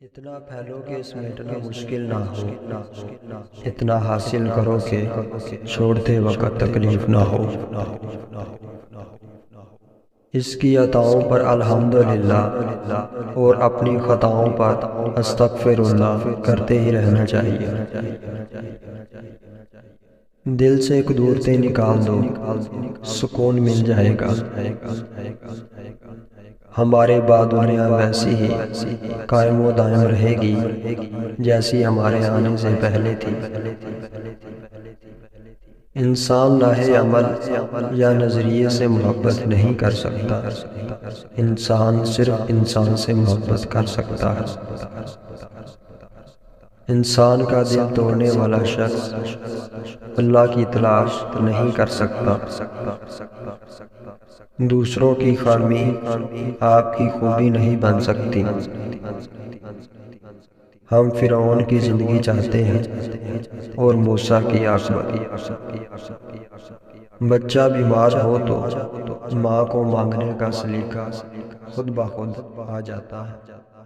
اتنا پھیلو کہ سمیٹنا مشکل نہ ہو، اتنا حاصل کرو کہ چھوڑتے وقت تکلیف نہ ہو۔ اس کی عطاؤں پر الحمدللہ اور اپنی خطاؤں پر استغفر اللہ کرتے ہی رہنا چاہیے۔ دل سے کدورتیں نکال دو، سکون مل جائے گا۔ ہمارے بعد دنیا ویسی ہی قائم و دائم رہے گی جیسی ہمارے آنے سے پہلے تھی۔ انسان لاہے عمل یا نظریے سے محبت نہیں کر سکتا، انسان صرف انسان سے محبت کر سکتا ہے۔ انسان کا دل توڑنے والا شخص اللہ کی تلاش نہیں کر سکتا۔ دوسروں کی خامی آپ کی خوبی نہیں بن سکتی۔ ہم فرعون کی زندگی چاہتے ہیں اور موسیٰ کی عاقبت۔ بچہ بیمار ہو تو ماں کو مانگنے کا سلیقہ خود بخود آ جاتا ہے۔